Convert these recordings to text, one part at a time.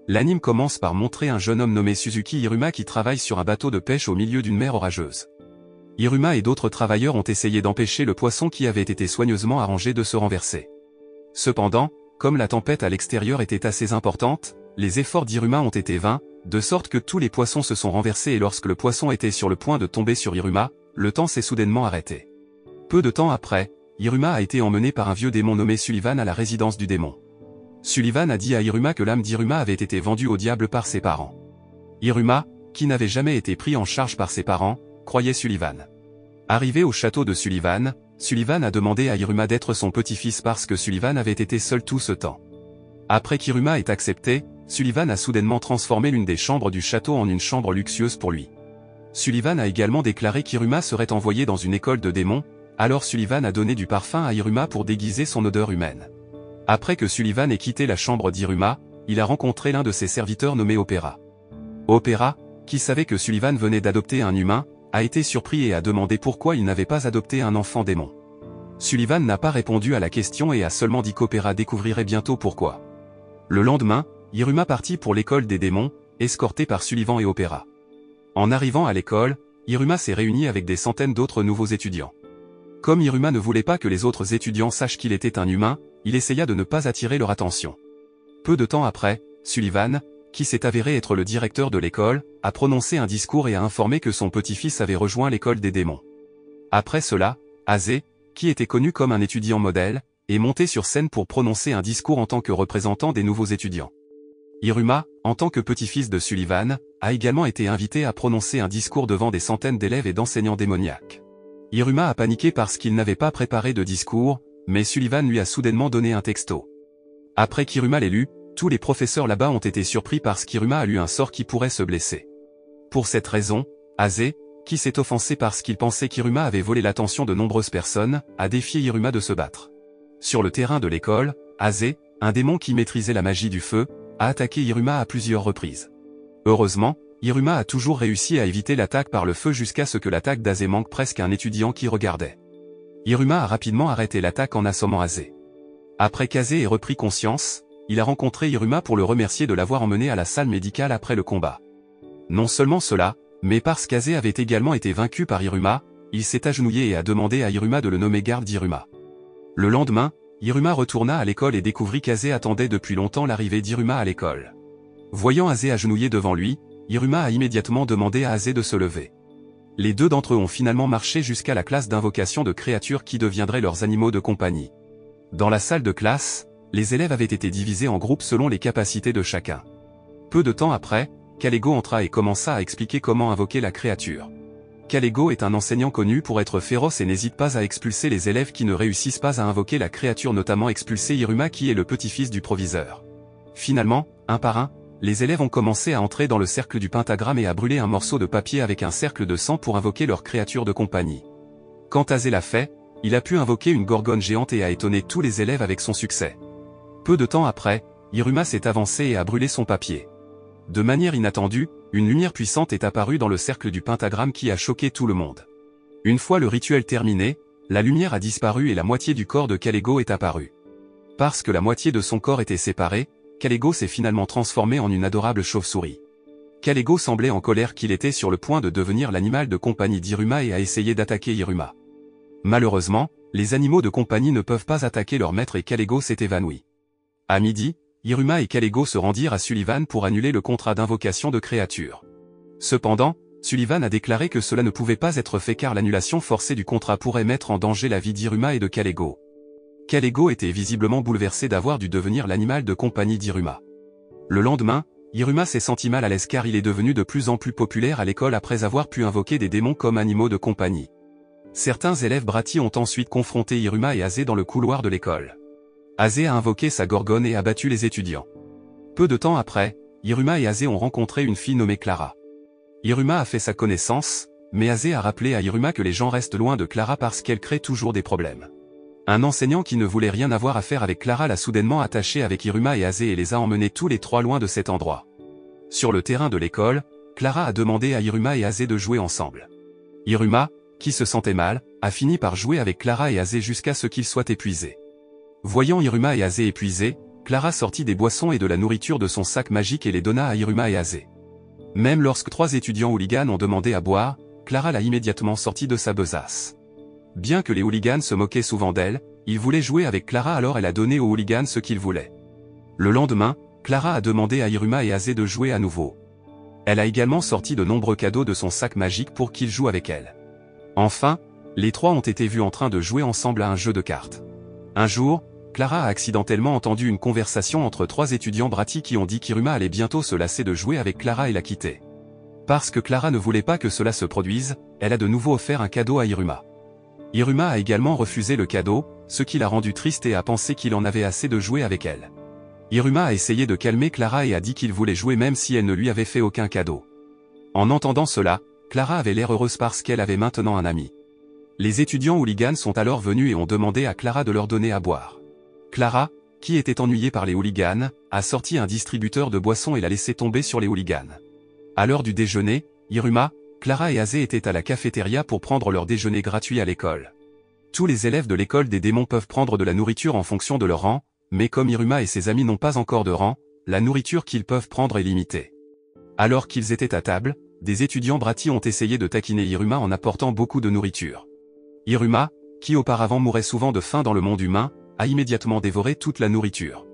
L'anime commence par montrer un jeune homme nommé Suzuki Hiruma qui travaille sur un bateau de pêche au milieu d'une mer orageuse. Hiruma et d'autres travailleurs ont essayé d'empêcher le poisson qui avait été soigneusement arrangé de se renverser. Cependant, comme la tempête à l'extérieur était assez importante, les efforts d'Hiruma ont été vains, de sorte que tous les poissons se sont renversés et lorsque le poisson était sur le point de tomber sur Hiruma, le temps s'est soudainement arrêté. Peu de temps après, Hiruma a été emmené par un vieux démon nommé Sullivan à la résidence du démon. Sullivan a dit à Hiruma que l'âme d'Hiruma avait été vendue au diable par ses parents. Hiruma, qui n'avait jamais été pris en charge par ses parents, croyait Sullivan. Arrivé au château de Sullivan, Sullivan a demandé à Hiruma d'être son petit-fils parce que Sullivan avait été seul tout ce temps. Après qu'Hiruma ait accepté, Sullivan a soudainement transformé l'une des chambres du château en une chambre luxueuse pour lui. Sullivan a également déclaré qu'Hiruma serait envoyé dans une école de démons, alors Sullivan a donné du parfum à Hiruma pour déguiser son odeur humaine. Après que Sullivan ait quitté la chambre d'Hiruma, il a rencontré l'un de ses serviteurs nommé Opera. Opera, qui savait que Sullivan venait d'adopter un humain, a été surpris et a demandé pourquoi il n'avait pas adopté un enfant démon. Sullivan n'a pas répondu à la question et a seulement dit qu'Opera découvrirait bientôt pourquoi. Le lendemain, Hiruma partit pour l'école des démons, escorté par Sullivan et Opera. En arrivant à l'école, Hiruma s'est réuni avec des centaines d'autres nouveaux étudiants. Comme Hiruma ne voulait pas que les autres étudiants sachent qu'il était un humain, il essaya de ne pas attirer leur attention. Peu de temps après, Sullivan, qui s'est avéré être le directeur de l'école, a prononcé un discours et a informé que son petit-fils avait rejoint l'école des démons. Après cela, Azé, qui était connu comme un étudiant modèle, est monté sur scène pour prononcer un discours en tant que représentant des nouveaux étudiants. Hiruma, en tant que petit-fils de Sullivan, a également été invité à prononcer un discours devant des centaines d'élèves et d'enseignants démoniaques. Hiruma a paniqué parce qu'il n'avait pas préparé de discours, mais Sullivan lui a soudainement donné un texto. Après qu'Hiruma l'ait lu, tous les professeurs là-bas ont été surpris parce qu'Hiruma a lu un sort qui pourrait se blesser. Pour cette raison, Azé, qui s'est offensé parce qu'il pensait qu'Hiruma avait volé l'attention de nombreuses personnes, a défié Hiruma de se battre. Sur le terrain de l'école, Azé, un démon qui maîtrisait la magie du feu, a attaqué Hiruma à plusieurs reprises. Heureusement, Hiruma a toujours réussi à éviter l'attaque par le feu jusqu'à ce que l'attaque d'Azé manque presque un étudiant qui regardait. Hiruma a rapidement arrêté l'attaque en assommant Azé. Après qu'Azé ait repris conscience, il a rencontré Hiruma pour le remercier de l'avoir emmené à la salle médicale après le combat. Non seulement cela, mais parce qu'Azé avait également été vaincu par Hiruma, il s'est agenouillé et a demandé à Hiruma de le nommer garde d'Hiruma. Le lendemain, Hiruma retourna à l'école et découvrit qu'Azé attendait depuis longtemps l'arrivée d'Hiruma à l'école. Voyant Azé agenouillé devant lui, Hiruma a immédiatement demandé à Azé de se lever. Les deux d'entre eux ont finalement marché jusqu'à la classe d'invocation de créatures qui deviendraient leurs animaux de compagnie. Dans la salle de classe, les élèves avaient été divisés en groupes selon les capacités de chacun. Peu de temps après, Kalego entra et commença à expliquer comment invoquer la créature. Kalego est un enseignant connu pour être féroce et n'hésite pas à expulser les élèves qui ne réussissent pas à invoquer la créature, notamment expulser Hiruma qui est le petit-fils du proviseur. Finalement, un par un, les élèves ont commencé à entrer dans le cercle du pentagramme et à brûler un morceau de papier avec un cercle de sang pour invoquer leur créature de compagnie. Quand Azé l'a fait, il a pu invoquer une gorgone géante et a étonné tous les élèves avec son succès. Peu de temps après, Hiruma s'est avancé et a brûlé son papier. De manière inattendue, une lumière puissante est apparue dans le cercle du pentagramme qui a choqué tout le monde. Une fois le rituel terminé, la lumière a disparu et la moitié du corps de Kalego est apparue. Parce que la moitié de son corps était séparée, Kalego s'est finalement transformé en une adorable chauve-souris. Kalego semblait en colère qu'il était sur le point de devenir l'animal de compagnie d'Hiruma et a essayé d'attaquer Hiruma. Malheureusement, les animaux de compagnie ne peuvent pas attaquer leur maître et Kalego s'est évanoui. À midi, Hiruma et Kalego se rendirent à Sullivan pour annuler le contrat d'invocation de créatures. Cependant, Sullivan a déclaré que cela ne pouvait pas être fait car l'annulation forcée du contrat pourrait mettre en danger la vie d'Hiruma et de Kalego. Kalego était visiblement bouleversé d'avoir dû devenir l'animal de compagnie d'Hiruma. Le lendemain, Hiruma s'est senti mal à l'aise car il est devenu de plus en plus populaire à l'école après avoir pu invoquer des démons comme animaux de compagnie. Certains élèves brattis ont ensuite confronté Hiruma et Azé dans le couloir de l'école. Azé a invoqué sa gorgone et a battu les étudiants. Peu de temps après, Hiruma et Azé ont rencontré une fille nommée Clara. Hiruma a fait sa connaissance, mais Azé a rappelé à Hiruma que les gens restent loin de Clara parce qu'elle crée toujours des problèmes. Un enseignant qui ne voulait rien avoir à faire avec Clara l'a soudainement attachée avec Hiruma et Azé et les a emmenés tous les trois loin de cet endroit. Sur le terrain de l'école, Clara a demandé à Hiruma et Azé de jouer ensemble. Hiruma, qui se sentait mal, a fini par jouer avec Clara et Azé jusqu'à ce qu'ils soient épuisés. Voyant Hiruma et Azé épuisés, Clara sortit des boissons et de la nourriture de son sac magique et les donna à Iruma et Azé. Même lorsque 3 étudiants hooligans ont demandé à boire, Clara l'a immédiatement sorti de sa besace. Bien que les hooligans se moquaient souvent d'elle, ils voulaient jouer avec Clara, alors elle a donné aux hooligans ce qu'ils voulaient. Le lendemain, Clara a demandé à Iruma et Azé de jouer à nouveau. Elle a également sorti de nombreux cadeaux de son sac magique pour qu'ils jouent avec elle. Enfin, les 3 ont été vus en train de jouer ensemble à un jeu de cartes. Un jour, Clara a accidentellement entendu une conversation entre 3 étudiants bratty qui ont dit qu'Iruma allait bientôt se lasser de jouer avec Clara et la quitter. Parce que Clara ne voulait pas que cela se produise, elle a de nouveau offert un cadeau à Iruma. Iruma a également refusé le cadeau, ce qui l'a rendu triste et a pensé qu'il en avait assez de jouer avec elle. Iruma a essayé de calmer Clara et a dit qu'il voulait jouer même si elle ne lui avait fait aucun cadeau. En entendant cela, Clara avait l'air heureuse parce qu'elle avait maintenant un ami. Les étudiants hooligans sont alors venus et ont demandé à Clara de leur donner à boire. Clara, qui était ennuyée par les hooligans, a sorti un distributeur de boissons et l'a laissé tomber sur les hooligans. À l'heure du déjeuner, Iruma, Clara et Azé étaient à la cafétéria pour prendre leur déjeuner gratuit à l'école. Tous les élèves de l'école des démons peuvent prendre de la nourriture en fonction de leur rang, mais comme Iruma et ses amis n'ont pas encore de rang, la nourriture qu'ils peuvent prendre est limitée. Alors qu'ils étaient à table, des étudiants bratty ont essayé de taquiner Iruma en apportant beaucoup de nourriture. Iruma, qui auparavant mourait souvent de faim dans le monde humain, a immédiatement dévoré toute la nourriture.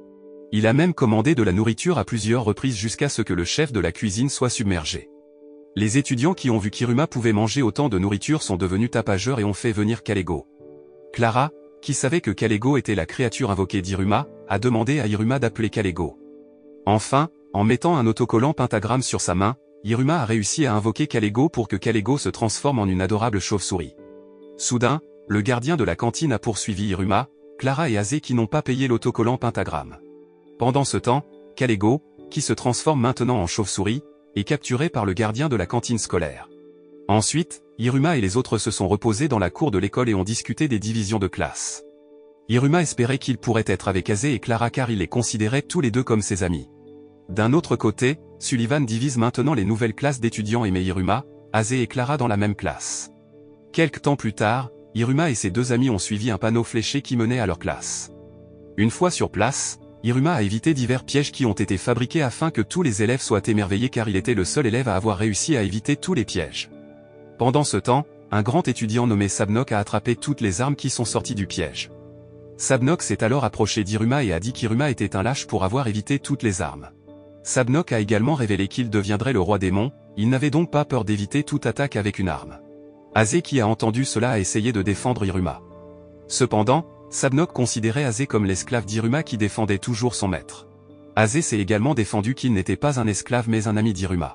Il a même commandé de la nourriture à plusieurs reprises jusqu'à ce que le chef de la cuisine soit submergé. Les étudiants qui ont vu qu'Iruma pouvait manger autant de nourriture sont devenus tapageurs et ont fait venir Kalego. Clara, qui savait que Kalego était la créature invoquée d'Iruma, a demandé à Iruma d'appeler Kalego. Enfin, en mettant un autocollant pentagramme sur sa main, Iruma a réussi à invoquer Kalego pour que Kalego se transforme en une adorable chauve-souris. Soudain, le gardien de la cantine a poursuivi Iruma, Clara et Azé qui n'ont pas payé l'autocollant pentagramme. Pendant ce temps, Kalego, qui se transforme maintenant en chauve-souris, est capturé par le gardien de la cantine scolaire. Ensuite, Iruma et les autres se sont reposés dans la cour de l'école et ont discuté des divisions de classe. Iruma espérait qu'il pourrait être avec Azé et Clara car il les considérait tous les deux comme ses amis. D'un autre côté, Sullivan divise maintenant les nouvelles classes d'étudiants et met Iruma, Azé et Clara dans la même classe. Quelque temps plus tard, Iruma et ses 2 amis ont suivi un panneau fléché qui menait à leur classe. Une fois sur place, Iruma a évité divers pièges qui ont été fabriqués afin que tous les élèves soient émerveillés car il était le seul élève à avoir réussi à éviter tous les pièges. Pendant ce temps, un grand étudiant nommé Sabnok a attrapé toutes les armes qui sont sorties du piège. Sabnok s'est alors approché d'Iruma et a dit qu'Iruma était un lâche pour avoir évité toutes les armes. Sabnok a également révélé qu'il deviendrait le roi démon, il n'avait donc pas peur d'éviter toute attaque avec une arme. Azé qui a entendu cela a essayé de défendre Iruma. Cependant, Sabnok considérait Azé comme l'esclave d'Iruma qui défendait toujours son maître. Azé s'est également défendu qu'il n'était pas un esclave mais un ami d'Iruma.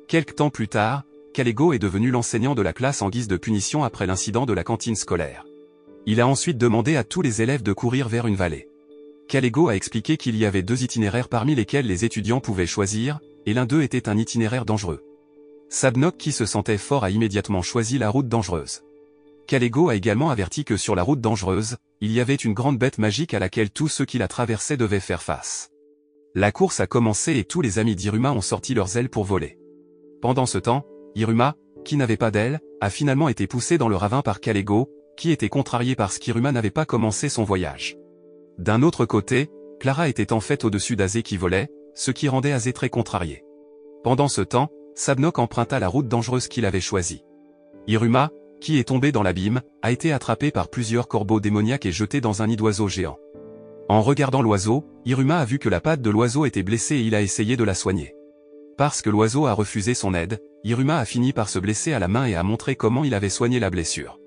Quelque temps plus tard, Kalego est devenu l'enseignant de la classe en guise de punition après l'incident de la cantine scolaire. Il a ensuite demandé à tous les élèves de courir vers une vallée. Kalego a expliqué qu'il y avait 2 itinéraires parmi lesquels les étudiants pouvaient choisir, et l'un d'eux était un itinéraire dangereux. Sabnok qui se sentait fort a immédiatement choisi la route dangereuse. Kalego a également averti que sur la route dangereuse, il y avait une grande bête magique à laquelle tous ceux qui la traversaient devaient faire face. La course a commencé et tous les amis d'Iruma ont sorti leurs ailes pour voler. Pendant ce temps, Iruma, qui n'avait pas d'ailes, a finalement été poussé dans le ravin par Kalego, qui était contrarié parce qu'Iruma n'avait pas commencé son voyage. D'un autre côté, Clara était en fait au-dessus d'Azé qui volait, ce qui rendait Azé très contrarié. Pendant ce temps, Sabnok emprunta la route dangereuse qu'il avait choisie. Iruma, qui est tombé dans l'abîme, a été attrapé par plusieurs corbeaux démoniaques et jeté dans un nid d'oiseaux géant. En regardant l'oiseau, Iruma a vu que la patte de l'oiseau était blessée et il a essayé de la soigner. Parce que l'oiseau a refusé son aide, Iruma a fini par se blesser à la main et a montré comment il avait soigné la blessure.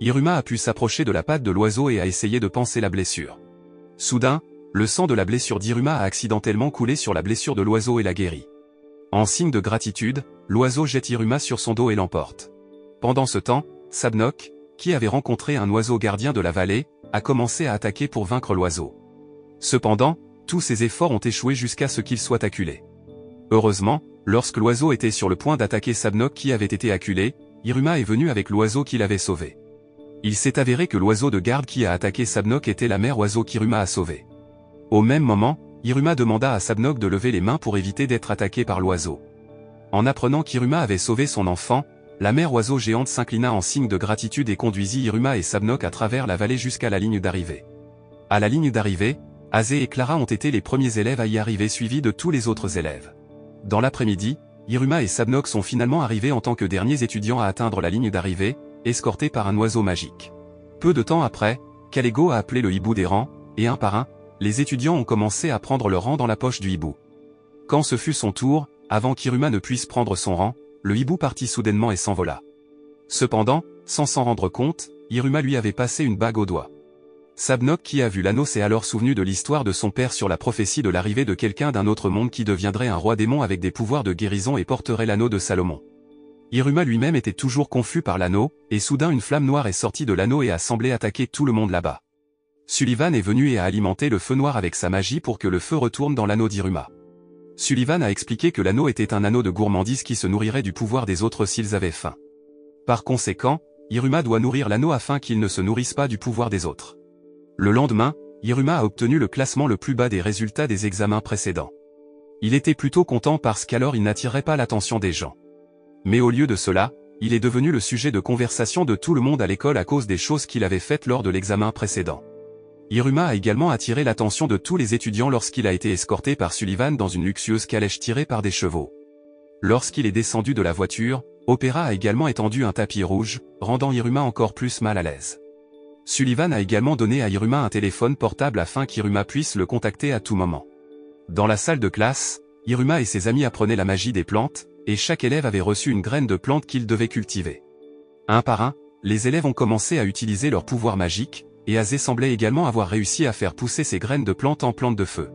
Iruma a pu s'approcher de la patte de l'oiseau et a essayé de panser la blessure. Soudain, le sang de la blessure d'Iruma a accidentellement coulé sur la blessure de l'oiseau et l'a guéri. En signe de gratitude, l'oiseau jette Iruma sur son dos et l'emporte. Pendant ce temps, Sabnok, qui avait rencontré un oiseau gardien de la vallée, a commencé à attaquer pour vaincre l'oiseau. Cependant, tous ses efforts ont échoué jusqu'à ce qu'il soit acculé. Heureusement, lorsque l'oiseau était sur le point d'attaquer Sabnok qui avait été acculé, Iruma est venu avec l'oiseau qui l'avait sauvé. Il s'est avéré que l'oiseau de garde qui a attaqué Sabnok était la mère oiseau qu'Iruma a sauvée. Au même moment, Iruma demanda à Sabnok de lever les mains pour éviter d'être attaqué par l'oiseau. En apprenant qu'Iruma avait sauvé son enfant, la mère oiseau géante s'inclina en signe de gratitude et conduisit Iruma et Sabnok à travers la vallée jusqu'à la ligne d'arrivée. À la ligne d'arrivée, Aze et Clara ont été les premiers élèves à y arriver suivis de tous les autres élèves. Dans l'après-midi, Iruma et Sabnok sont finalement arrivés en tant que derniers étudiants à atteindre la ligne d'arrivée, escortés par un oiseau magique. Peu de temps après, Kalego a appelé le hibou des rangs, et un par un, les étudiants ont commencé à prendre leur rang dans la poche du hibou. Quand ce fut son tour, avant qu'Iruma ne puisse prendre son rang, le hibou partit soudainement et s'envola. Cependant, sans s'en rendre compte, Iruma lui avait passé une bague au doigt. Sabnok qui a vu l'anneau s'est alors souvenu de l'histoire de son père sur la prophétie de l'arrivée de quelqu'un d'un autre monde qui deviendrait un roi démon avec des pouvoirs de guérison et porterait l'anneau de Salomon. Iruma lui-même était toujours confus par l'anneau, et soudain une flamme noire est sortie de l'anneau et a semblé attaquer tout le monde là-bas. Sullivan est venu et a alimenté le feu noir avec sa magie pour que le feu retourne dans l'anneau d'Iruma. Sullivan a expliqué que l'anneau était un anneau de gourmandise qui se nourrirait du pouvoir des autres s'ils avaient faim. Par conséquent, Iruma doit nourrir l'anneau afin qu'il ne se nourrisse pas du pouvoir des autres. Le lendemain, Iruma a obtenu le classement le plus bas des résultats des examens précédents. Il était plutôt content parce qu'alors il n'attirait pas l'attention des gens. Mais au lieu de cela, il est devenu le sujet de conversation de tout le monde à l'école à cause des choses qu'il avait faites lors de l'examen précédent. Iruma a également attiré l'attention de tous les étudiants lorsqu'il a été escorté par Sullivan dans une luxueuse calèche tirée par des chevaux. Lorsqu'il est descendu de la voiture, Opéra a également étendu un tapis rouge, rendant Iruma encore plus mal à l'aise. Sullivan a également donné à Iruma un téléphone portable afin qu'Iruma puisse le contacter à tout moment. Dans la salle de classe, Iruma et ses amis apprenaient la magie des plantes, et chaque élève avait reçu une graine de plante qu'il devait cultiver. Un par un, les élèves ont commencé à utiliser leur pouvoir magique, et Aze semblait également avoir réussi à faire pousser ses graines de plantes en plantes de feu.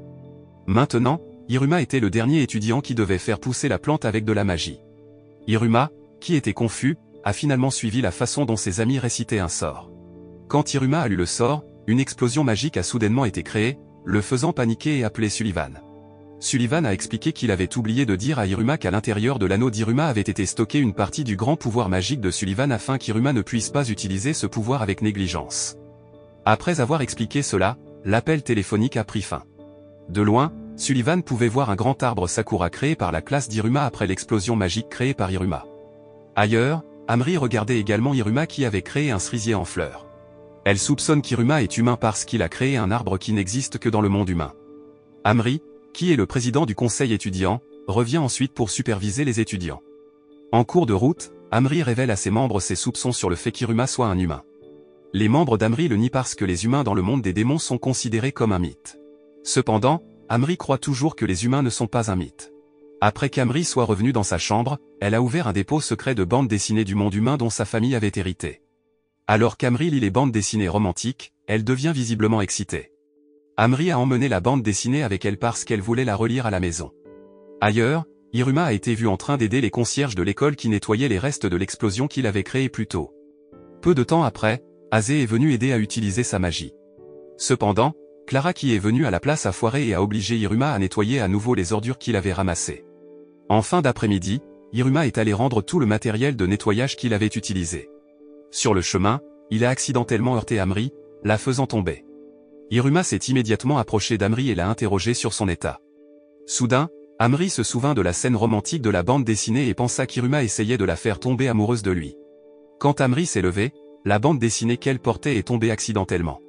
Maintenant, Iruma était le dernier étudiant qui devait faire pousser la plante avec de la magie. Iruma, qui était confus, a finalement suivi la façon dont ses amis récitaient un sort. Quand Iruma a lu le sort, une explosion magique a soudainement été créée, le faisant paniquer et appeler Sullivan. Sullivan a expliqué qu'il avait oublié de dire à Iruma qu'à l'intérieur de l'anneau d'Iruma avait été stocké une partie du grand pouvoir magique de Sullivan afin qu'Iruma ne puisse pas utiliser ce pouvoir avec négligence. Après avoir expliqué cela, l'appel téléphonique a pris fin. De loin, Sullivan pouvait voir un grand arbre Sakura créé par la classe d'Iruma après l'explosion magique créée par Iruma. Ailleurs, Amri regardait également Iruma qui avait créé un cerisier en fleurs. Elle soupçonne qu'Iruma est humain parce qu'il a créé un arbre qui n'existe que dans le monde humain. Amri, qui est le président du conseil étudiant, revient ensuite pour superviser les étudiants. En cours de route, Amri révèle à ses membres ses soupçons sur le fait qu'Iruma soit un humain. Les membres d'Amri le nient parce que les humains dans le monde des démons sont considérés comme un mythe. Cependant, Amri croit toujours que les humains ne sont pas un mythe. Après qu'Amri soit revenu dans sa chambre, elle a ouvert un dépôt secret de bandes dessinées du monde humain dont sa famille avait hérité. Alors qu'Amri lit les bandes dessinées romantiques, elle devient visiblement excitée. Amri a emmené la bande dessinée avec elle parce qu'elle voulait la relire à la maison. Ailleurs, Iruma a été vu en train d'aider les concierges de l'école qui nettoyaient les restes de l'explosion qu'il avait créée plus tôt. Peu de temps après, Aze est venu aider à utiliser sa magie. Cependant, Clara qui est venue à la place a foiré et a obligé Iruma à nettoyer à nouveau les ordures qu'il avait ramassées. En fin d'après-midi, Iruma est allé rendre tout le matériel de nettoyage qu'il avait utilisé. Sur le chemin, il a accidentellement heurté Amri, la faisant tomber. Iruma s'est immédiatement approché d'Amri et l'a interrogé sur son état. Soudain, Amri se souvint de la scène romantique de la bande dessinée et pensa qu'Iruma essayait de la faire tomber amoureuse de lui. Quand Amri s'est levé, la bande dessinée qu'elle portait est tombée accidentellement.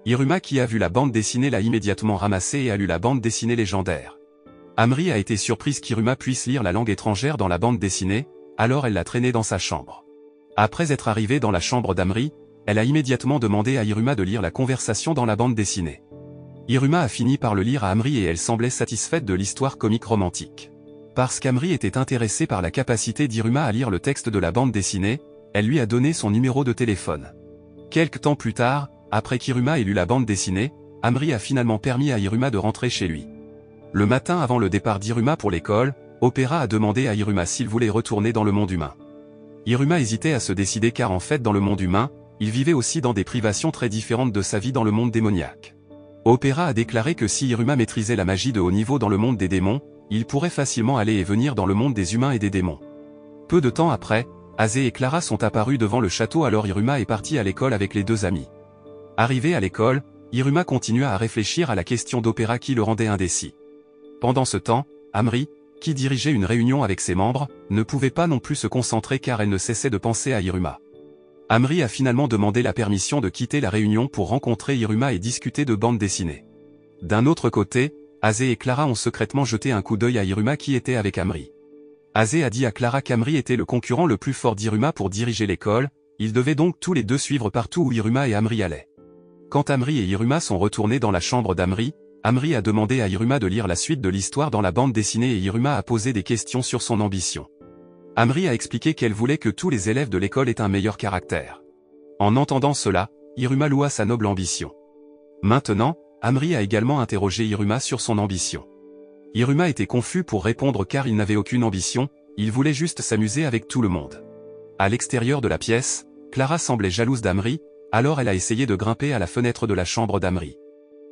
Iruma qui a vu la bande dessinée l'a immédiatement ramassée et a lu la bande dessinée légendaire. Amri a été surprise qu'Iruma puisse lire la langue étrangère dans la bande dessinée, alors elle l'a traîné dans sa chambre. Après être arrivée dans la chambre d'Amri, elle a immédiatement demandé à Iruma de lire la conversation dans la bande dessinée. Iruma a fini par le lire à Amri et elle semblait satisfaite de l'histoire comique romantique. Parce qu'Amri était intéressée par la capacité d'Iruma à lire le texte de la bande dessinée, elle lui a donné son numéro de téléphone. Quelque temps plus tard, après qu'Iruma ait lu la bande dessinée, Amri a finalement permis à Iruma de rentrer chez lui. Le matin avant le départ d'Iruma pour l'école, Opéra a demandé à Iruma s'il voulait retourner dans le monde humain. Iruma hésitait à se décider car en fait dans le monde humain, il vivait aussi dans des privations très différentes de sa vie dans le monde démoniaque. Opéra a déclaré que si Iruma maîtrisait la magie de haut niveau dans le monde des démons, il pourrait facilement aller et venir dans le monde des humains et des démons. Peu de temps après, Aze et Clara sont apparus devant le château alors Iruma est parti à l'école avec les deux amis. Arrivé à l'école, Iruma continua à réfléchir à la question d'Opéra qui le rendait indécis. Pendant ce temps, Amri, qui dirigeait une réunion avec ses membres, ne pouvait pas non plus se concentrer car elle ne cessait de penser à Iruma. Amri a finalement demandé la permission de quitter la réunion pour rencontrer Iruma et discuter de bande dessinée. D'un autre côté, Aze et Clara ont secrètement jeté un coup d'œil à Hiruma qui était avec Amri. Aze a dit à Clara qu'Amri était le concurrent le plus fort d'Hiruma pour diriger l'école, ils devaient donc tous les deux suivre partout où Hiruma et Amri allaient. Quand Amri et Hiruma sont retournés dans la chambre d'Amri, Amri a demandé à Hiruma de lire la suite de l'histoire dans la bande dessinée et Hiruma a posé des questions sur son ambition. Amri a expliqué qu'elle voulait que tous les élèves de l'école aient un meilleur caractère. En entendant cela, Hiruma loua sa noble ambition. Maintenant, Amri a également interrogé Hiruma sur son ambition. Hiruma était confus pour répondre car il n'avait aucune ambition, il voulait juste s'amuser avec tout le monde. À l'extérieur de la pièce, Clara semblait jalouse d'Amri, alors elle a essayé de grimper à la fenêtre de la chambre d'Amri.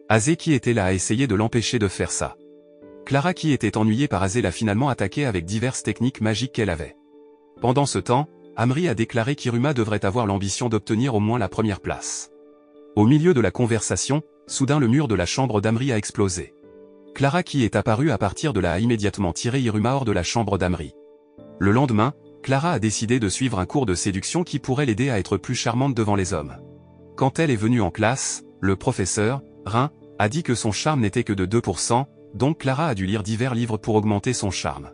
Aze qui était là a essayé de l'empêcher de faire ça. Clara qui était ennuyée par Aze l'a finalement attaqué avec diverses techniques magiques qu'elle avait. Pendant ce temps, Amri a déclaré qu'Hiruma devrait avoir l'ambition d'obtenir au moins la première place. Au milieu de la conversation, soudain le mur de la chambre d'Amri a explosé. Clara qui est apparue à partir de là a immédiatement tiré Hiruma hors de la chambre d'Amri. Le lendemain, Clara a décidé de suivre un cours de séduction qui pourrait l'aider à être plus charmante devant les hommes. Quand elle est venue en classe, le professeur, Rin, a dit que son charme n'était que de 2%, donc Clara a dû lire divers livres pour augmenter son charme.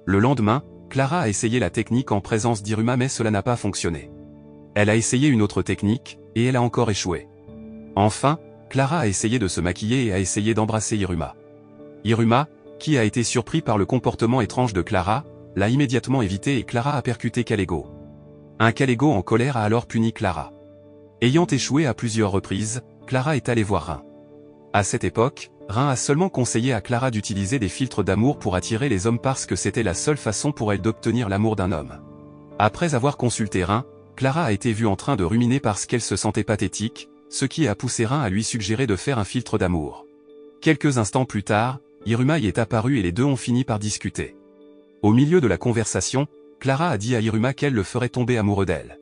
Le lendemain, Clara a essayé la technique en présence d'Hiruma mais cela n'a pas fonctionné. Elle a essayé une autre technique, et elle a encore échoué. Enfin, Clara a essayé de se maquiller et a essayé d'embrasser Hiruma. Hiruma, qui a été surpris par le comportement étrange de Clara, l'a immédiatement évité et Clara a percuté Kalego. Un Kalego en colère a alors puni Clara. Ayant échoué à plusieurs reprises, Clara est allée voir Rin. À cette époque, Rin a seulement conseillé à Clara d'utiliser des filtres d'amour pour attirer les hommes parce que c'était la seule façon pour elle d'obtenir l'amour d'un homme. Après avoir consulté Rin, Clara a été vue en train de ruminer parce qu'elle se sentait pathétique, ce qui a poussé Rin à lui suggérer de faire un filtre d'amour. Quelques instants plus tard, Hiruma y est apparu et les deux ont fini par discuter. Au milieu de la conversation, Clara a dit à Hiruma qu'elle le ferait tomber amoureux d'elle.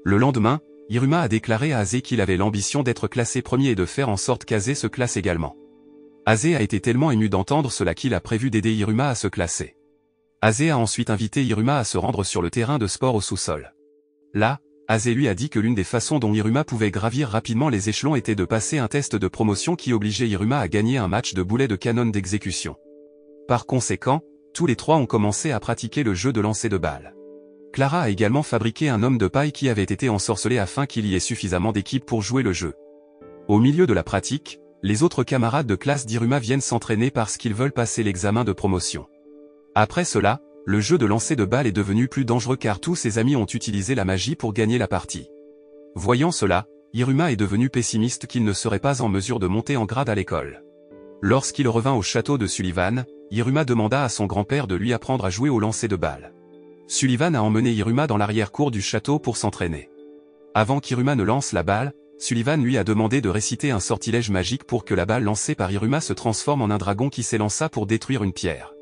Le lendemain, Hiruma a déclaré à Aze qu'il avait l'ambition d'être classé premier et de faire en sorte qu'Aze se classe également. Aze a été tellement ému d'entendre cela qu'il a prévu d'aider Hiruma à se classer. Aze a ensuite invité Hiruma à se rendre sur le terrain de sport au sous-sol. Là, Aze lui a dit que l'une des façons dont Hiruma pouvait gravir rapidement les échelons était de passer un test de promotion qui obligeait Hiruma à gagner un match de boulet de canon d'exécution. Par conséquent, tous les trois ont commencé à pratiquer le jeu de lancer de balles. Clara a également fabriqué un homme de paille qui avait été ensorcelé afin qu'il y ait suffisamment d'équipes pour jouer le jeu. Au milieu de la pratique, les autres camarades de classe d'Hiruma viennent s'entraîner parce qu'ils veulent passer l'examen de promotion. Après cela, le jeu de lancer de balles est devenu plus dangereux car tous ses amis ont utilisé la magie pour gagner la partie. Voyant cela, Hiruma est devenu pessimiste qu'il ne serait pas en mesure de monter en grade à l'école. Lorsqu'il revint au château de Sullivan, Hiruma demanda à son grand-père de lui apprendre à jouer au lancer de balles. Sullivan a emmené Hiruma dans l'arrière-cour du château pour s'entraîner. Avant qu'Hiruma ne lance la balle, Sullivan lui a demandé de réciter un sortilège magique pour que la balle lancée par Hiruma se transforme en un dragon qui s'élança pour détruire une pierre.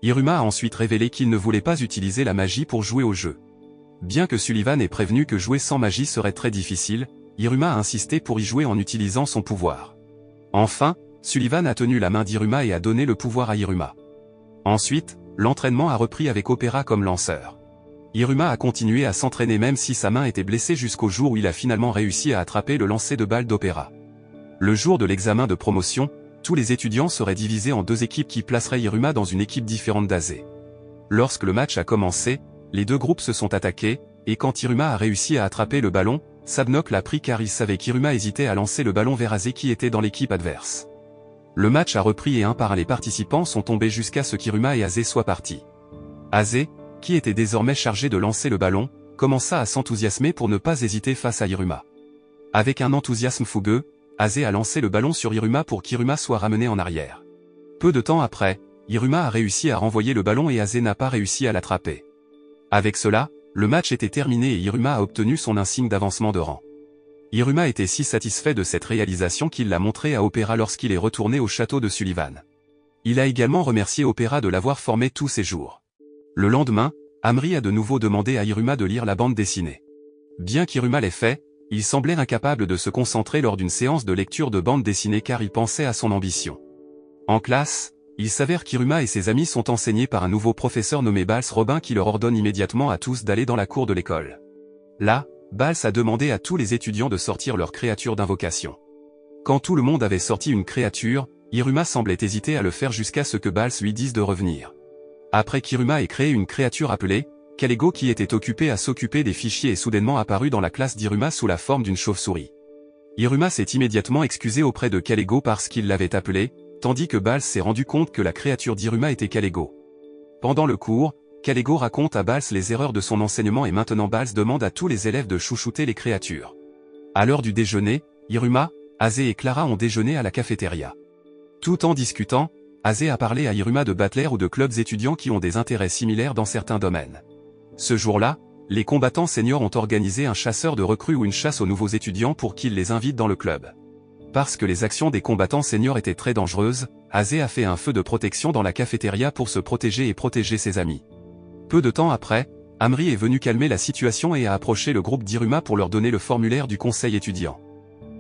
Hiruma a ensuite révélé qu'il ne voulait pas utiliser la magie pour jouer au jeu. Bien que Sullivan ait prévenu que jouer sans magie serait très difficile, Hiruma a insisté pour y jouer en utilisant son pouvoir. Enfin, Sullivan a tenu la main d'Hiruma et a donné le pouvoir à Hiruma. Ensuite, l'entraînement a repris avec Opéra comme lanceur. Hiruma a continué à s'entraîner même si sa main était blessée jusqu'au jour où il a finalement réussi à attraper le lancer de balle d'Opéra. Le jour de l'examen de promotion, tous les étudiants seraient divisés en deux équipes qui placeraient Hiruma dans une équipe différente d'Aze. Lorsque le match a commencé, les deux groupes se sont attaqués, et quand Hiruma a réussi à attraper le ballon, Sabnok l'a pris car il savait qu'Hiruma hésitait à lancer le ballon vers Aze qui était dans l'équipe adverse. Le match a repris et un par un les participants sont tombés jusqu'à ce qu'Hiruma et Aze soient partis. Aze, qui était désormais chargé de lancer le ballon, commença à s'enthousiasmer pour ne pas hésiter face à Hiruma. Avec un enthousiasme fougueux, Aze a lancé le ballon sur Hiruma pour qu'Hiruma soit ramené en arrière. Peu de temps après, Hiruma a réussi à renvoyer le ballon et Aze n'a pas réussi à l'attraper. Avec cela, le match était terminé et Hiruma a obtenu son insigne d'avancement de rang. Hiruma était si satisfait de cette réalisation qu'il l'a montré à Opéra lorsqu'il est retourné au château de Sullivan. Il a également remercié Opéra de l'avoir formé tous ces jours. Le lendemain, Amri a de nouveau demandé à Hiruma de lire la bande dessinée. Bien qu'Hiruma l'ait fait, il semblait incapable de se concentrer lors d'une séance de lecture de bande dessinée car il pensait à son ambition. En classe, il s'avère qu'Hiruma et ses amis sont enseignés par un nouveau professeur nommé Bals Robin qui leur ordonne immédiatement à tous d'aller dans la cour de l'école. Là, Bals a demandé à tous les étudiants de sortir leur créature d'invocation. Quand tout le monde avait sorti une créature, Hiruma semblait hésiter à le faire jusqu'à ce que Bals lui dise de revenir. Après qu'Hiruma ait créé une créature appelée Kalego qui était occupée à s'occuper des fichiers est soudainement apparu dans la classe d'Hiruma sous la forme d'une chauve-souris. Hiruma s'est immédiatement excusé auprès de Kalego parce qu'il l'avait appelé, tandis que Bals s'est rendu compte que la créature d'Hiruma était Kalego. Pendant le cours, Kalego raconte à Bals les erreurs de son enseignement et maintenant Bals demande à tous les élèves de chouchouter les créatures. À l'heure du déjeuner, Hiruma, Azé et Clara ont déjeuné à la cafétéria. Tout en discutant, Azé a parlé à Hiruma de battler ou de clubs étudiants qui ont des intérêts similaires dans certains domaines. Ce jour-là, les combattants seniors ont organisé un chasseur de recrues ou une chasse aux nouveaux étudiants pour qu'ils les invitent dans le club. Parce que les actions des combattants seniors étaient très dangereuses, Azé a fait un feu de protection dans la cafétéria pour se protéger et protéger ses amis. Peu de temps après, Amri est venu calmer la situation et a approché le groupe d'Hiruma pour leur donner le formulaire du conseil étudiant.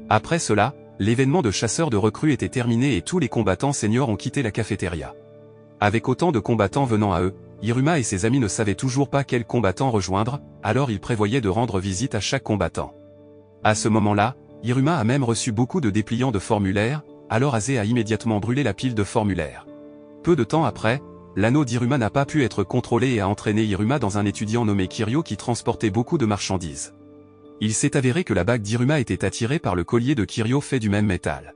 Après cela, l'événement de chasseur de recrues était terminé et tous les combattants seniors ont quitté la cafétéria. Avec autant de combattants venant à eux, Hiruma et ses amis ne savaient toujours pas quel combattant rejoindre, alors ils prévoyaient de rendre visite à chaque combattant. À ce moment-là, Hiruma a même reçu beaucoup de dépliants de formulaires, alors Azé a immédiatement brûlé la pile de formulaires. Peu de temps après, l'anneau d'Hiruma n'a pas pu être contrôlé et a entraîné Hiruma dans un étudiant nommé Kiryo qui transportait beaucoup de marchandises. Il s'est avéré que la bague d'Hiruma était attirée par le collier de Kiryo fait du même métal.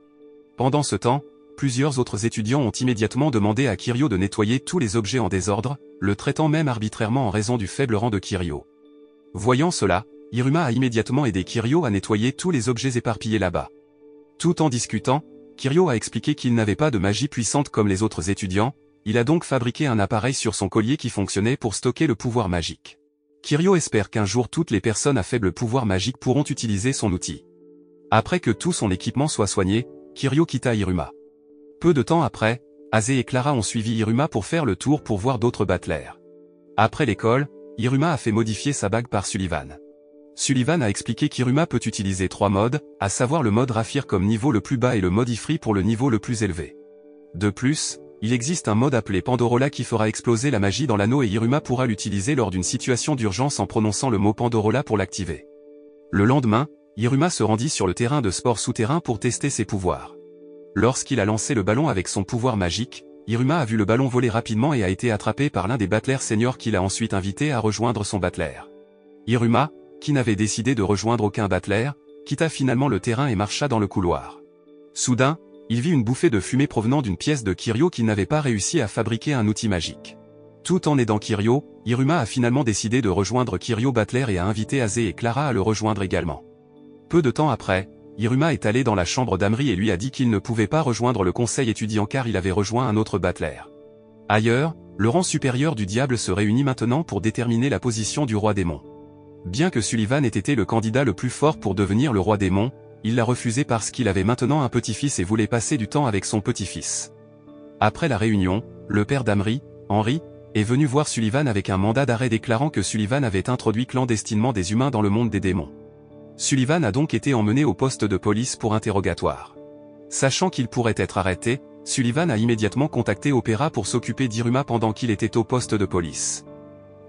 Pendant ce temps, plusieurs autres étudiants ont immédiatement demandé à Kiryo de nettoyer tous les objets en désordre, le traitant même arbitrairement en raison du faible rang de Kiryo. Voyant cela, Hiruma a immédiatement aidé Kiryo à nettoyer tous les objets éparpillés là-bas. Tout en discutant, Kiryo a expliqué qu'il n'avait pas de magie puissante comme les autres étudiants, il a donc fabriqué un appareil sur son collier qui fonctionnait pour stocker le pouvoir magique. Kiryo espère qu'un jour toutes les personnes à faible pouvoir magique pourront utiliser son outil. Après que tout son équipement soit soigné, Kiryo quitta Hiruma. Peu de temps après, Azé et Clara ont suivi Hiruma pour faire le tour pour voir d'autres battlers. Après l'école, Hiruma a fait modifier sa bague par Sullivan. Sullivan a expliqué qu'Hiruma peut utiliser 3 modes, à savoir le mode Raphir comme niveau le plus bas et le mode Ifri pour le niveau le plus élevé. De plus, il existe un mode appelé Pandorola qui fera exploser la magie dans l'anneau et Hiruma pourra l'utiliser lors d'une situation d'urgence en prononçant le mot Pandorola pour l'activer. Le lendemain, Hiruma se rendit sur le terrain de sport souterrain pour tester ses pouvoirs. Lorsqu'il a lancé le ballon avec son pouvoir magique, Hiruma a vu le ballon voler rapidement et a été attrapé par l'un des battlers seniors qu'il a ensuite invité à rejoindre son battler. Hiruma, qui n'avait décidé de rejoindre aucun battler, quitta finalement le terrain et marcha dans le couloir. Soudain, il vit une bouffée de fumée provenant d'une pièce de Kiryo qui n'avait pas réussi à fabriquer un outil magique. Tout en aidant Kiryo, Hiruma a finalement décidé de rejoindre Kiryo Battler et a invité Azé et Clara à le rejoindre également. Peu de temps après, Hiruma est allé dans la chambre d'Amri et lui a dit qu'il ne pouvait pas rejoindre le conseil étudiant car il avait rejoint un autre battler. Ailleurs, le rang supérieur du diable se réunit maintenant pour déterminer la position du roi démon. Bien que Sullivan ait été le candidat le plus fort pour devenir le roi démon, il l'a refusé parce qu'il avait maintenant un petit-fils et voulait passer du temps avec son petit-fils. Après la réunion, le père d'Amri, Henry, est venu voir Sullivan avec un mandat d'arrêt déclarant que Sullivan avait introduit clandestinement des humains dans le monde des démons. Sullivan a donc été emmené au poste de police pour interrogatoire. Sachant qu'il pourrait être arrêté, Sullivan a immédiatement contacté Opera pour s'occuper d'Hiruma pendant qu'il était au poste de police.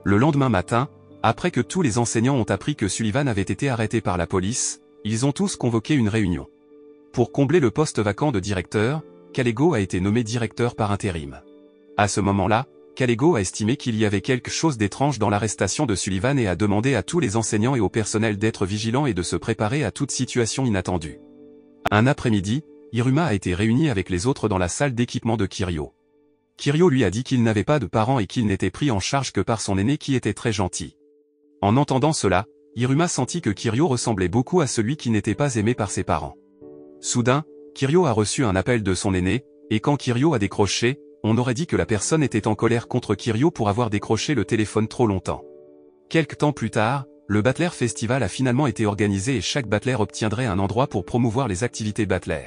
Le lendemain matin, après que tous les enseignants ont appris que Sullivan avait été arrêté par la police, ils ont tous convoqué une réunion. Pour combler le poste vacant de directeur, Kalego a été nommé directeur par intérim. À ce moment-là, Kalego a estimé qu'il y avait quelque chose d'étrange dans l'arrestation de Sullivan et a demandé à tous les enseignants et au personnel d'être vigilants et de se préparer à toute situation inattendue. Un après-midi, Hiruma a été réuni avec les autres dans la salle d'équipement de Kiryo. Kiryo lui a dit qu'il n'avait pas de parents et qu'il n'était pris en charge que par son aîné qui était très gentil. En entendant cela, Hiruma sentit que Kiryo ressemblait beaucoup à celui qui n'était pas aimé par ses parents. Soudain, Kiryo a reçu un appel de son aîné, et quand Kiryo a décroché, on aurait dit que la personne était en colère contre Kiryo pour avoir décroché le téléphone trop longtemps. Quelque temps plus tard, le Battler Festival a finalement été organisé et chaque battler obtiendrait un endroit pour promouvoir les activités battler.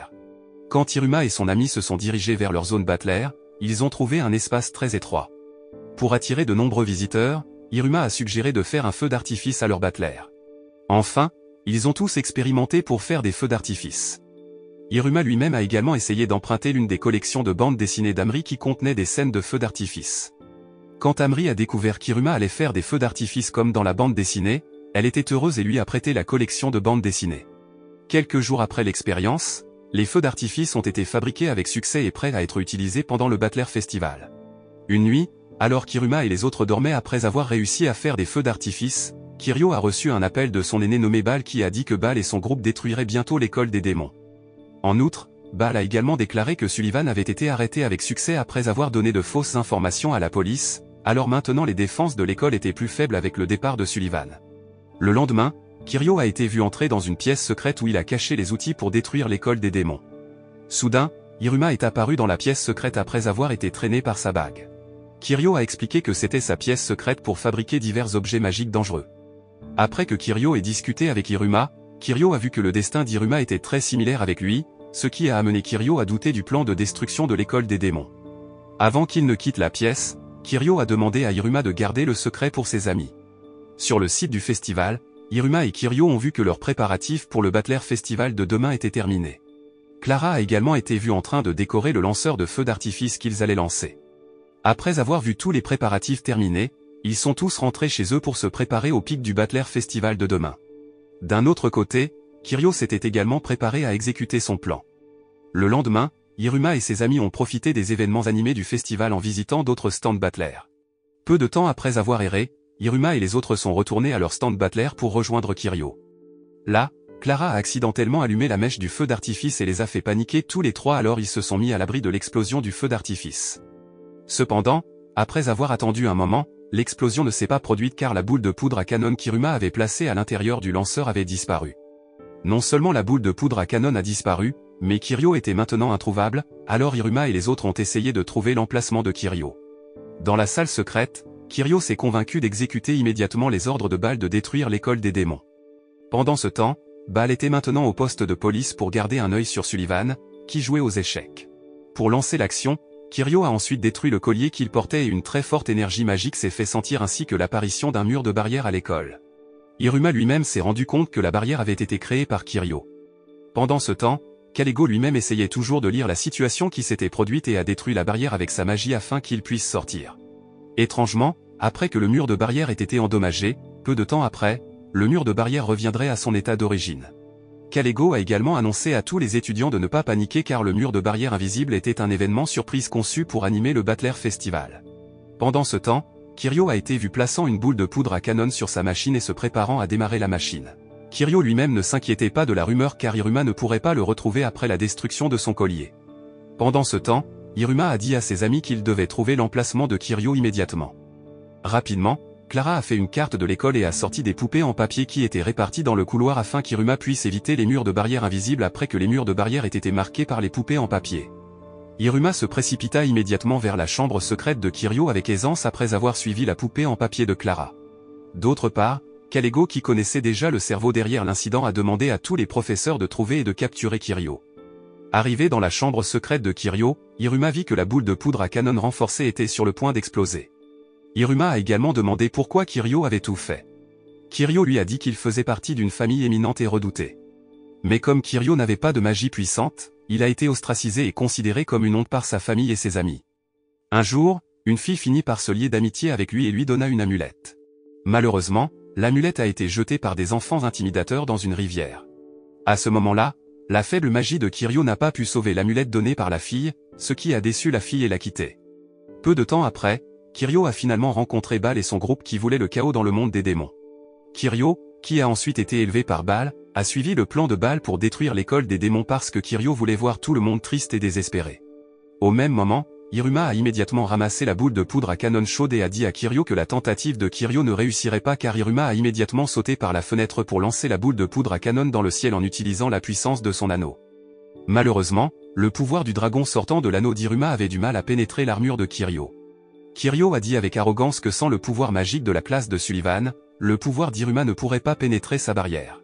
Quand Hiruma et son ami se sont dirigés vers leur zone battler, ils ont trouvé un espace très étroit. Pour attirer de nombreux visiteurs, Hiruma a suggéré de faire un feu d'artifice à leur battler. Enfin, ils ont tous expérimenté pour faire des feux d'artifice. Hiruma lui-même a également essayé d'emprunter l'une des collections de bandes dessinées d'Amri qui contenait des scènes de feux d'artifice. Quand Amri a découvert qu'Hiruma allait faire des feux d'artifice comme dans la bande dessinée, elle était heureuse et lui a prêté la collection de bandes dessinées. Quelques jours après l'expérience, Les feux d'artifice ont été fabriqués avec succès et prêts à être utilisés pendant le Battler Festival. Une nuit, alors qu'Iruma et les autres dormaient après avoir réussi à faire des feux d'artifice, Kiryu a reçu un appel de son aîné nommé Bal qui a dit que Bal et son groupe détruiraient bientôt l'école des démons. En outre, Bal a également déclaré que Sullivan avait été arrêté avec succès après avoir donné de fausses informations à la police, alors maintenant les défenses de l'école étaient plus faibles avec le départ de Sullivan. Le lendemain, Kiryu a été vu entrer dans une pièce secrète où il a caché les outils pour détruire l'école des démons. Soudain, Iruma est apparu dans la pièce secrète après avoir été traîné par sa bague. Kiryu a expliqué que c'était sa pièce secrète pour fabriquer divers objets magiques dangereux. Après que Kiryu ait discuté avec Iruma, Kiryu a vu que le destin d'Iruma était très similaire avec lui, ce qui a amené Kiryu à douter du plan de destruction de l'école des démons. Avant qu'il ne quitte la pièce, Kiryu a demandé à Iruma de garder le secret pour ses amis. Sur le site du festival, Iruma et Kiryu ont vu que leurs préparatifs pour le Battler Festival de demain étaient terminés. Clara a également été vue en train de décorer le lanceur de feux d'artifice qu'ils allaient lancer. Après avoir vu tous les préparatifs terminés, ils sont tous rentrés chez eux pour se préparer au pic du Battler Festival de demain. D'un autre côté, Kiryu s'était également préparé à exécuter son plan. Le lendemain, Iruma et ses amis ont profité des événements animés du festival en visitant d'autres stands Battler. Peu de temps après avoir erré, Iruma et les autres sont retournés à leur stand Battler pour rejoindre Kiryu. Là, Clara a accidentellement allumé la mèche du feu d'artifice et les a fait paniquer tous les trois, alors ils se sont mis à l'abri de l'explosion du feu d'artifice. Cependant, après avoir attendu un moment, l'explosion ne s'est pas produite car la boule de poudre à canon qu'Iruma avait placée à l'intérieur du lanceur avait disparu. Non seulement la boule de poudre à canon a disparu, mais Kiryu était maintenant introuvable, alors Iruma et les autres ont essayé de trouver l'emplacement de Kiryu. Dans la salle secrète, Kiryu s'est convaincu d'exécuter immédiatement les ordres de Bal de détruire l'école des démons. Pendant ce temps, Bal était maintenant au poste de police pour garder un œil sur Sullivan, qui jouait aux échecs. Pour lancer l'action, Kiryu a ensuite détruit le collier qu'il portait et une très forte énergie magique s'est fait sentir ainsi que l'apparition d'un mur de barrière à l'école. Iruma lui-même s'est rendu compte que la barrière avait été créée par Kiryu. Pendant ce temps, Kalego lui-même essayait toujours de lire la situation qui s'était produite et a détruit la barrière avec sa magie afin qu'il puisse sortir. Étrangement, après que le mur de barrière ait été endommagé, peu de temps après, le mur de barrière reviendrait à son état d'origine. Kalego a également annoncé à tous les étudiants de ne pas paniquer car le mur de barrière invisible était un événement surprise conçu pour animer le Battler Festival. Pendant ce temps, Kiryu a été vu plaçant une boule de poudre à canon sur sa machine et se préparant à démarrer la machine. Kiryu lui-même ne s'inquiétait pas de la rumeur car Iruma ne pourrait pas le retrouver après la destruction de son collier. Pendant ce temps, Iruma a dit à ses amis qu'il devait trouver l'emplacement de Kiryu immédiatement. Rapidement, Clara a fait une carte de l'école et a sorti des poupées en papier qui étaient réparties dans le couloir afin qu'Iruma puisse éviter les murs de barrière invisibles après que les murs de barrière aient été marqués par les poupées en papier. Iruma se précipita immédiatement vers la chambre secrète de Kiryu avec aisance après avoir suivi la poupée en papier de Clara. D'autre part, Kalego qui connaissait déjà le cerveau derrière l'incident a demandé à tous les professeurs de trouver et de capturer Kiryu. Arrivé dans la chambre secrète de Kiryu, Iruma vit que la boule de poudre à canon renforcée était sur le point d'exploser. Iruma a également demandé pourquoi Kiryu avait tout fait. Kiryu lui a dit qu'il faisait partie d'une famille éminente et redoutée. Mais comme Kiryu n'avait pas de magie puissante, il a été ostracisé et considéré comme une honte par sa famille et ses amis. Un jour, une fille finit par se lier d'amitié avec lui et lui donna une amulette. Malheureusement, l'amulette a été jetée par des enfants intimidateurs dans une rivière. À ce moment-là, la faible magie de Kiryu n'a pas pu sauver l'amulette donnée par la fille, ce qui a déçu la fille et l'a quittée. Peu de temps après, Kiryu a finalement rencontré Bal et son groupe qui voulaient le chaos dans le monde des démons. Kiryu, qui a ensuite été élevé par Bal, a suivi le plan de Bal pour détruire l'école des démons parce que Kiryu voulait voir tout le monde triste et désespéré. Au même moment, Iruma a immédiatement ramassé la boule de poudre à canon chaude et a dit à Kiryu que la tentative de Kiryu ne réussirait pas car Iruma a immédiatement sauté par la fenêtre pour lancer la boule de poudre à canon dans le ciel en utilisant la puissance de son anneau. Malheureusement, le pouvoir du dragon sortant de l'anneau d'Iruma avait du mal à pénétrer l'armure de Kiryu. Kiryu a dit avec arrogance que sans le pouvoir magique de la classe de Sullivan, le pouvoir d'Iruma ne pourrait pas pénétrer sa barrière.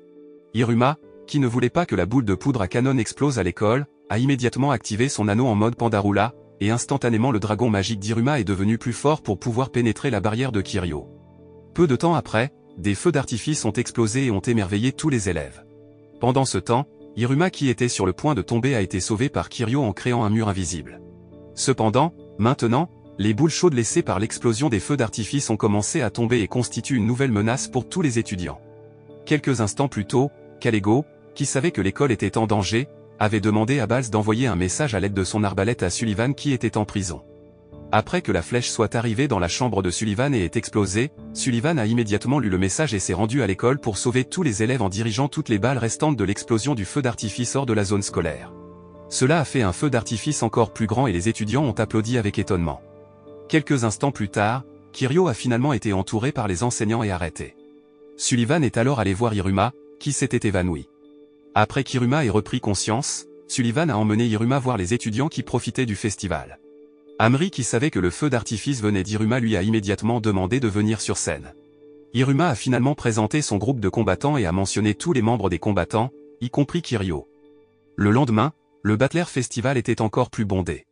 Iruma, qui ne voulait pas que la boule de poudre à canon explose à l'école, a immédiatement activé son anneau en mode Pandarula, et instantanément le dragon magique d'Iruma est devenu plus fort pour pouvoir pénétrer la barrière de Kiryu. Peu de temps après, des feux d'artifice ont explosé et ont émerveillé tous les élèves. Pendant ce temps, Iruma qui était sur le point de tomber a été sauvé par Kiryu en créant un mur invisible. Cependant, maintenant, les boules chaudes laissées par l'explosion des feux d'artifice ont commencé à tomber et constituent une nouvelle menace pour tous les étudiants. Quelques instants plus tôt, Kalego, qui savait que l'école était en danger, avait demandé à Bals d'envoyer un message à l'aide de son arbalète à Sullivan qui était en prison. Après que la flèche soit arrivée dans la chambre de Sullivan et ait explosé, Sullivan a immédiatement lu le message et s'est rendu à l'école pour sauver tous les élèves en dirigeant toutes les balles restantes de l'explosion du feu d'artifice hors de la zone scolaire. Cela a fait un feu d'artifice encore plus grand et les étudiants ont applaudi avec étonnement. Quelques instants plus tard, Kiryu a finalement été entouré par les enseignants et arrêté. Sullivan est alors allé voir Hiruma, qui s'était évanoui. Après qu'Hiruma ait repris conscience, Sullivan a emmené Hiruma voir les étudiants qui profitaient du festival. Amri, qui savait que le feu d'artifice venait d'Hiruma, lui a immédiatement demandé de venir sur scène. Hiruma a finalement présenté son groupe de combattants et a mentionné tous les membres des combattants, y compris Kiryu. Le lendemain, le Battler Festival était encore plus bondé.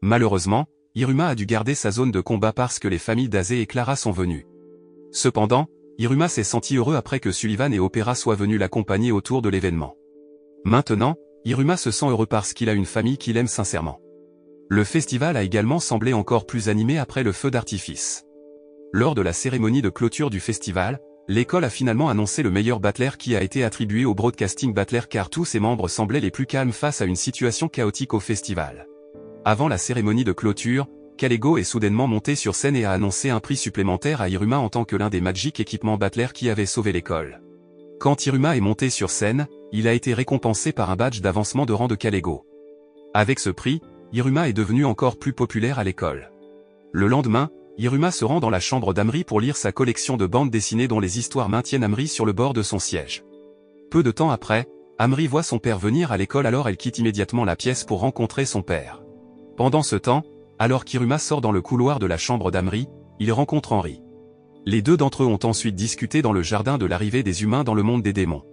Malheureusement, Hiruma a dû garder sa zone de combat parce que les familles d'Aze et Clara sont venues. Cependant, Hiruma s'est senti heureux après que Sullivan et Opera soient venus l'accompagner autour de l'événement. Maintenant, Hiruma se sent heureux parce qu'il a une famille qu'il aime sincèrement. Le festival a également semblé encore plus animé après le feu d'artifice. Lors de la cérémonie de clôture du festival, l'école a finalement annoncé le meilleur battler qui a été attribué au Broadcasting Battler car tous ses membres semblaient les plus calmes face à une situation chaotique au festival. Avant la cérémonie de clôture, Kalego est soudainement monté sur scène et a annoncé un prix supplémentaire à Hiruma en tant que l'un des Magic équipements Battler qui avait sauvé l'école. Quand Hiruma est monté sur scène, il a été récompensé par un badge d'avancement de rang de Kalego. Avec ce prix, Hiruma est devenu encore plus populaire à l'école. Le lendemain, Hiruma se rend dans la chambre d'Amri pour lire sa collection de bandes dessinées dont les histoires maintiennent Amri sur le bord de son siège. Peu de temps après, Amri voit son père venir à l'école, alors elle quitte immédiatement la pièce pour rencontrer son père. Pendant ce temps, alors qu'Hiruma sort dans le couloir de la chambre d'Amri, il rencontre Henri. Les deux d'entre eux ont ensuite discuté dans le jardin de l'arrivée des humains dans le monde des démons.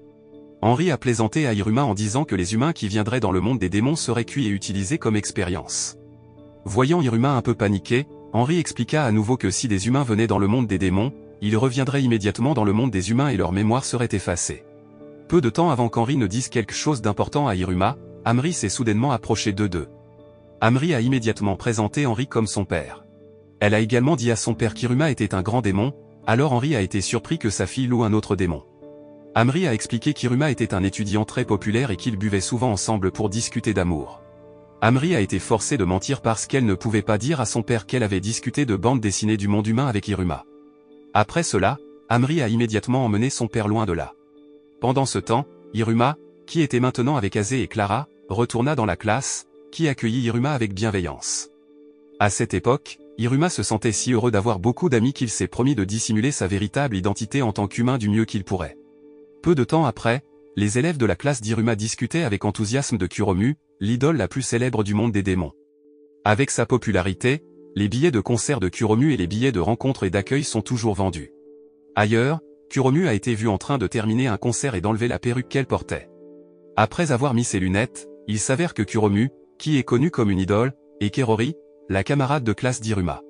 Henri a plaisanté à Hiruma en disant que les humains qui viendraient dans le monde des démons seraient cuits et utilisés comme expérience. Voyant Hiruma un peu paniqué, Henri expliqua à nouveau que si des humains venaient dans le monde des démons, ils reviendraient immédiatement dans le monde des humains et leur mémoire serait effacée. Peu de temps avant qu'Henri ne dise quelque chose d'important à Hiruma, Amri s'est soudainement approché d'eux deux. Amri a immédiatement présenté Henri comme son père. Elle a également dit à son père qu'Hiruma était un grand démon, alors Henri a été surpris que sa fille loue un autre démon. Amri a expliqué qu'Hiruma était un étudiant très populaire et qu'ils buvaient souvent ensemble pour discuter d'amour. Amri a été forcée de mentir parce qu'elle ne pouvait pas dire à son père qu'elle avait discuté de bandes dessinées du monde humain avec Hiruma. Après cela, Amri a immédiatement emmené son père loin de là. Pendant ce temps, Hiruma, qui était maintenant avec Aze et Clara, retourna dans la classe, qui accueillit Hiruma avec bienveillance. À cette époque, Hiruma se sentait si heureux d'avoir beaucoup d'amis qu'il s'est promis de dissimuler sa véritable identité en tant qu'humain du mieux qu'il pourrait. Peu de temps après, les élèves de la classe d'Hiruma discutaient avec enthousiasme de Kuromu, l'idole la plus célèbre du monde des démons. Avec sa popularité, les billets de concert de Kuromu et les billets de rencontre et d'accueil sont toujours vendus. Ailleurs, Kuromu a été vu en train de terminer un concert et d'enlever la perruque qu'elle portait. Après avoir mis ses lunettes, il s'avère que Kuromu, qui est connu comme une idole, est Kerori, la camarade de classe d'Hiruma.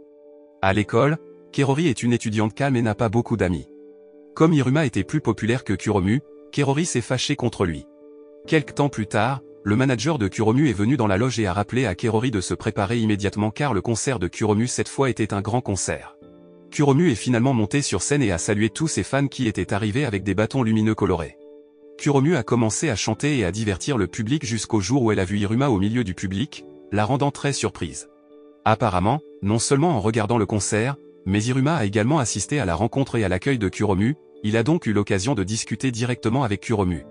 À l'école, Kerori est une étudiante calme et n'a pas beaucoup d'amis. Comme Hiruma était plus populaire que Kuromu, Kerori s'est fâché contre lui. Quelque temps plus tard, le manager de Kuromu est venu dans la loge et a rappelé à Kerori de se préparer immédiatement car le concert de Kuromu cette fois était un grand concert. Kuromu est finalement monté sur scène et a salué tous ses fans qui étaient arrivés avec des bâtons lumineux colorés. Kuromu a commencé à chanter et à divertir le public jusqu'au jour où elle a vu Hiruma au milieu du public, la rendant très surprise. Apparemment, non seulement en regardant le concert, mais Hiruma a également assisté à la rencontre et à l'accueil de Kuromu, il a donc eu l'occasion de discuter directement avec Kuromu.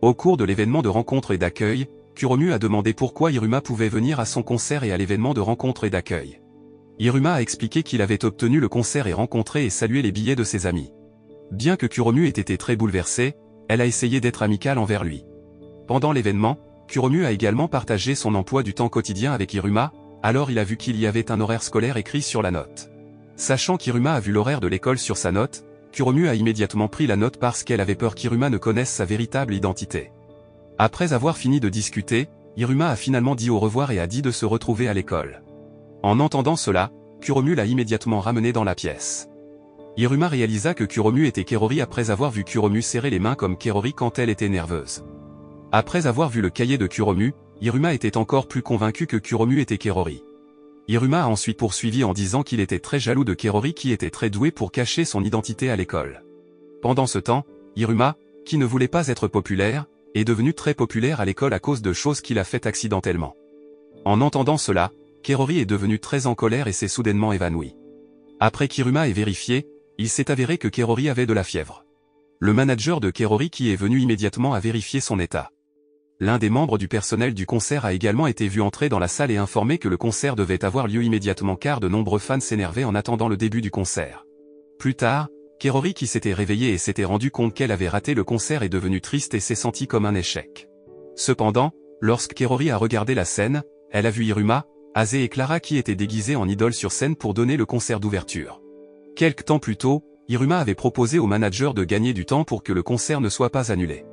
Au cours de l'événement de rencontre et d'accueil, Kuromu a demandé pourquoi Hiruma pouvait venir à son concert et à l'événement de rencontre et d'accueil. Hiruma a expliqué qu'il avait obtenu le concert et rencontré et salué les billets de ses amis. Bien que Kuromu ait été très bouleversée, elle a essayé d'être amicale envers lui. Pendant l'événement, Kuromu a également partagé son emploi du temps quotidien avec Hiruma, alors il a vu qu'il y avait un horaire scolaire écrit sur la note. Sachant qu'Hiruma a vu l'horaire de l'école sur sa note, Kuromu a immédiatement pris la note parce qu'elle avait peur qu'Hiruma ne connaisse sa véritable identité. Après avoir fini de discuter, Hiruma a finalement dit au revoir et a dit de se retrouver à l'école. En entendant cela, Kuromu l'a immédiatement ramené dans la pièce. Hiruma réalisa que Kuromu était Kerori après avoir vu Kuromu serrer les mains comme Kerori quand elle était nerveuse. Après avoir vu le cahier de Kuromu, Hiruma était encore plus convaincu que Kuromu était Kerori. Hiruma a ensuite poursuivi en disant qu'il était très jaloux de Kerori qui était très doué pour cacher son identité à l'école. Pendant ce temps, Hiruma, qui ne voulait pas être populaire, est devenu très populaire à l'école à cause de choses qu'il a faites accidentellement. En entendant cela, Kerori est devenu très en colère et s'est soudainement évanoui. Après qu'Iruma ait vérifié, il s'est avéré que Kerori avait de la fièvre. Le manager de Kerori qui est venu immédiatement a vérifié son état. L'un des membres du personnel du concert a également été vu entrer dans la salle et informé que le concert devait avoir lieu immédiatement car de nombreux fans s'énervaient en attendant le début du concert. Plus tard, Kerori qui s'était réveillée et s'était rendu compte qu'elle avait raté le concert est devenue triste et s'est sentie comme un échec. Cependant, lorsque Kerori a regardé la scène, elle a vu Iruma, Aze et Clara qui étaient déguisés en idoles sur scène pour donner le concert d'ouverture. Quelque temps plus tôt, Iruma avait proposé au manager de gagner du temps pour que le concert ne soit pas annulé.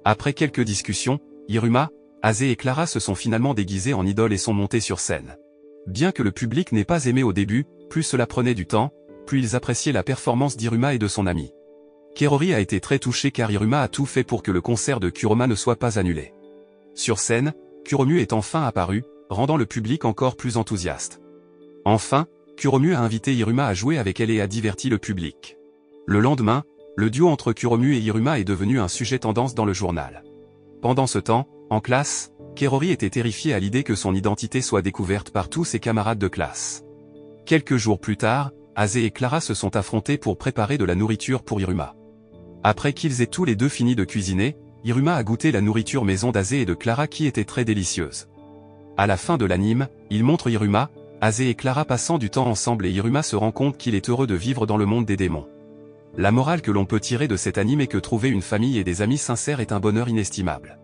Après quelques discussions, Iruma, Aze et Clara se sont finalement déguisés en idoles et sont montés sur scène. Bien que le public n'ait pas aimé au début, plus cela prenait du temps, plus ils appréciaient la performance d'Iruma et de son ami. Kerori a été très touché car Iruma a tout fait pour que le concert de Kuroma ne soit pas annulé. Sur scène, Kuromu est enfin apparu, rendant le public encore plus enthousiaste. Enfin, Kuromu a invité Iruma à jouer avec elle et a diverti le public. Le lendemain, le duo entre Kuromu et Iruma est devenu un sujet tendance dans le journal. Pendant ce temps, en classe, Kerori était terrifié à l'idée que son identité soit découverte par tous ses camarades de classe. Quelques jours plus tard, Aze et Clara se sont affrontés pour préparer de la nourriture pour Iruma. Après qu'ils aient tous les deux fini de cuisiner, Iruma a goûté la nourriture maison d'Aze et de Clara qui était très délicieuse. À la fin de l'anime, il montre Iruma, Aze et Clara passant du temps ensemble et Iruma se rend compte qu'il est heureux de vivre dans le monde des démons. La morale que l'on peut tirer de cet anime est que trouver une famille et des amis sincères est un bonheur inestimable.